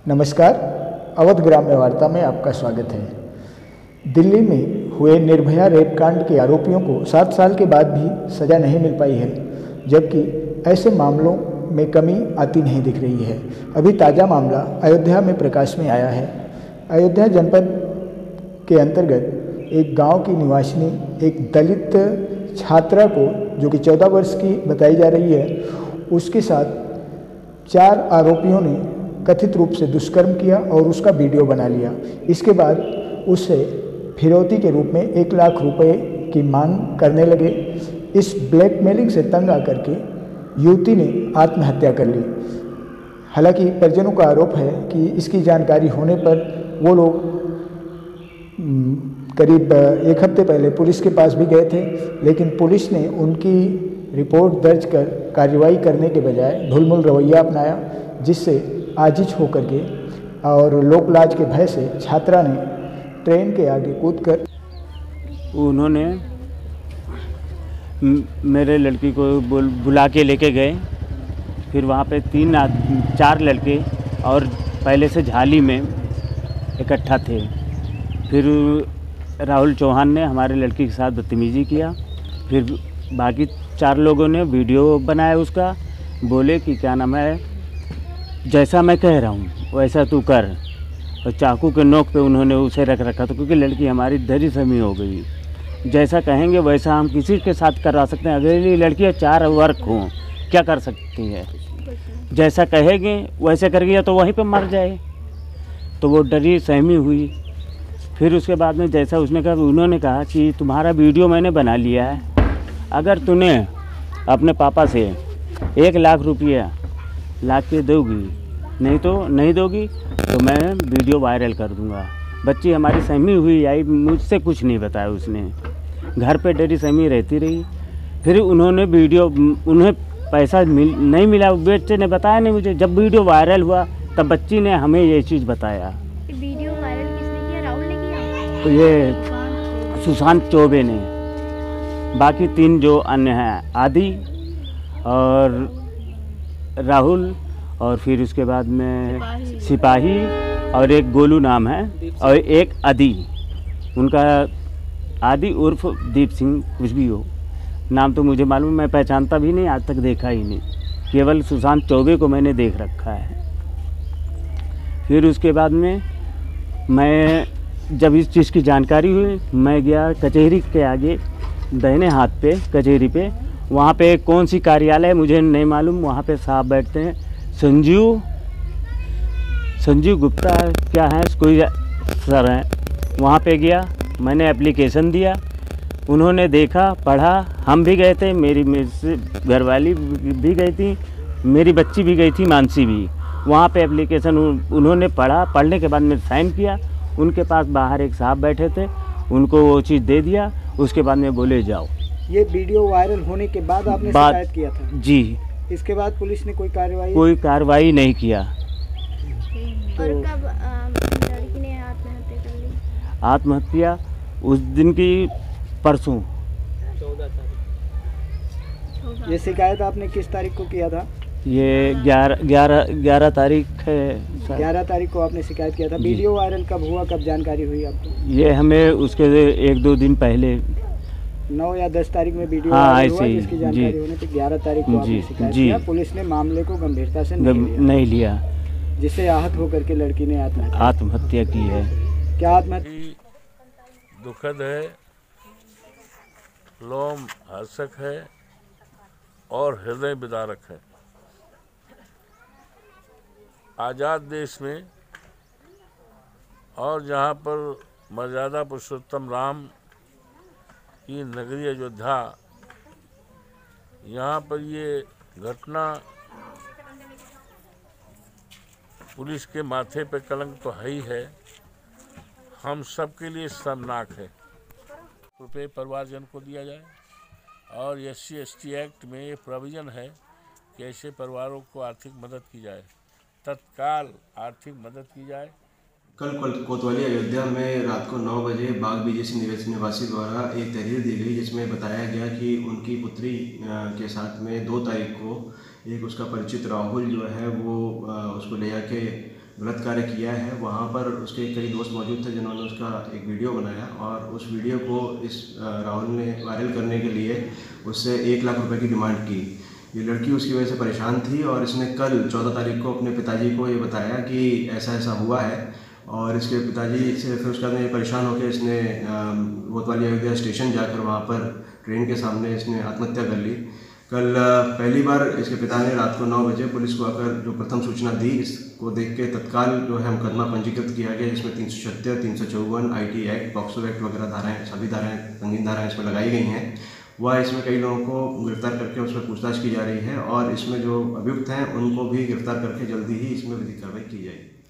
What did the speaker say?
नमस्कार, अवध ग्राम्य वार्ता में आपका स्वागत है। दिल्ली में हुए निर्भया रेप कांड के आरोपियों को 7 साल के बाद भी सज़ा नहीं मिल पाई है, जबकि ऐसे मामलों में कमी आती नहीं दिख रही है। अभी ताज़ा मामला अयोध्या में प्रकाश में आया है। अयोध्या जनपद के अंतर्गत एक गांव की निवासिनी एक दलित छात्रा को, जो कि 14 वर्ष की बताई जा रही है, उसके साथ 4 आरोपियों ने कथित रूप से दुष्कर्म किया और उसका वीडियो बना लिया। इसके बाद उससे फिरौती के रूप में 1 लाख रुपए की मांग करने लगे। इस ब्लैकमेलिंग से तंग आकर के युवती ने आत्महत्या कर ली। हालांकि परिजनों का आरोप है कि इसकी जानकारी होने पर वो लोग करीब 1 हफ्ते पहले पुलिस के पास भी गए थे, लेकिन पुलिस ने उनकी रिपोर्ट दर्ज कर कार्रवाई करने के बजाय ढुलमुल रवैया अपनाया, जिससे आजिज होकर के और लोकलाज के भय से छात्रा ने ट्रेन के आगे कूदकर उन्होंने मेरे लड़की को बुला के लेके गए। फिर वहाँ पे 4 लड़के और पहले से झाली में इकट्ठा थे। फिर राहुल चौहान ने हमारे लड़की के साथ बदतमीजी किया। फिर बाकी 4 लोगों ने वीडियो बनाया उसका, बोले कि क्या नाम है, जैसा मैं कह रहा हूँ वैसा तू कर। और चाकू के नोक पे उन्होंने उसे रख रखा था, क्योंकि लड़की हमारी धरी समी हो गई। जैसा कहेंगे वैसा हम किसी के साथ करवा सकते हैं। अगर लड़कियाँ 4 वर्ग हों, क्या कर सकती है? जैसा कहेंगे वैसे कर गया तो वहीं पे मर जाए। तो वो डरी सहमी हुई। फिर उसके बाद में जैसा उसने कहा, उन्होंने कहा कि तुम्हारा वीडियो मैंने बना लिया है, अगर तूने अपने पापा से 1 लाख रुपया ला के दोगी, नहीं तो नहीं दोगी तो मैं वीडियो वायरल कर दूंगा। बच्ची हमारी सहमी हुई आई, मुझसे कुछ नहीं बताया उसने, घर पे डरी सहमी रहती रही। फिर उन्होंने उन्हें पैसा नहीं मिला, बच्चे ने बताया नहीं मुझे। जब वीडियो वायरल हुआ तब बच्ची ने हमें ये चीज़ बताया। वीडियो वायरल किसने किया? राहुल ने किया? तो ये सुशांत चौबे ने। बाकी 3 जो अन्य हैं, आदि और राहुल और फिर उसके बाद में सिपाही और एक गोलू नाम है और एक आदि। उनका आदि उर्फ दीप सिंह कुछ भी हो, नाम तो मुझे मालूम, मैं पहचानता भी नहीं, आज तक देखा ही नहीं। केवल सुशांत चौबे को मैंने देख रखा है। फिर उसके बाद में मैं जब इस चीज़ की जानकारी हुई, मैं गया कचहरी के आगे, दाहिने हाथ पे कचहरी पे। वहाँ पे कौन सी कार्यालय है मुझे नहीं मालूम, वहाँ पे साहब बैठते हैं, संजीव गुप्ता क्या है, कोई सर हैं। वहाँ पे गया, मैंने एप्लीकेशन दिया, उन्होंने देखा, पढ़ा। हम भी गए थे, मेरी घरवाली भी गई थी, मेरी बच्ची भी गई थी, मानसी भी। वहाँ पे एप्लीकेशन उन्होंने पढ़ा, पढ़ने के बाद में साइन किया। उनके पास बाहर एक साहब बैठे थे, उनको वो चीज़ दे दिया। उसके बाद में बोले जाओ। ये वीडियो वायरल होने के बाद आपने शिकायत किया था? जी। इसके बाद पुलिस ने कोई कार्रवाई नहीं किया। और कब लड़की ने आत्महत्या कर ली? आत्महत्या उस दिन की परसों 14 तारीख। ये शिकायत आपने किस तारीख को किया था? ये 11 तारीख है। 11 तारीख को आपने शिकायत किया था। वीडियो वायरल कब हुआ, कब जानकारी हुई आपको? ये हमें उसके 1-2 दिन पहले 9 या 10 तारीख में वीडियो वायरल हुआ, जिसकी जानकारी होने पे 11 तारीख को आपने शिकायत किया। पुलिस ने मामले को गंभीरता से नहीं लिया, जिससे आहत होकर के लड़की ने आत्महत्या की है। क्या आत्महत्या दुखद है, लोमहर्षक है और हृदय विदारक है। आज़ाद देश में और जहाँ पर मर्यादा पुरुषोत्तम राम की नगरी अयोध्या, यहाँ पर ये घटना पुलिस के माथे पे कलंक तो है ही है, हम सब के लिए शर्मनाक है। रुपये परिवारजन को दिया जाए और SC/ST एक्ट में ये प्रोविज़न है कि ऐसे परिवारों को आर्थिक मदद की जाए, तत्काल आर्थिक मदद की जाए। कल कोतवाली अयोध्या में रात को 9 बजे बाग BJC निवासी द्वारा एक तहरीर दी गई, जिसमें बताया गया कि उनकी पुत्री के साथ में 2 तारीख को एक उसका परिचित राहुल जो है वो उसको ले जाके गलत कार्य किया है, वहाँ पर उसके कई दोस्त मौजूद थे जिन्होंने उसका एक वीडियो बनाया और उस वीडियो को इस राहुल ने वायरल करने के लिए उससे 1 लाख रुपए की डिमांड की। ये लड़की उसकी वजह से परेशान थी और इसने कल 14 तारीख को अपने पिताजी को ये बताया कि ऐसा ऐसा हुआ है और इसके पिताजी से फिर उसके बाद में परेशान होकर इसने कोतवाली अयोध्या स्टेशन जाकर वहाँ पर ट्रेन के सामने इसने आत्महत्या कर ली। कल पहली बार इसके पिता ने रात को 9 बजे पुलिस को आकर जो प्रथम सूचना दी, इसको देख के तत्काल जो है मुकदमा पंजीकृत किया गया, जिसमें 376, 354, IT एक्ट, पॉक्सो एक्ट वगैरह धाराएँ, सभी धाराएँ, संगीन धाराएँ इसमें लगाई गई हैं। वह इसमें कई लोगों को गिरफ्तार करके उस पर पूछताछ की जा रही है और इसमें जो अभियुक्त हैं उनको भी गिरफ्तार करके जल्दी ही इसमें विधिक कार्रवाई की जाएगी।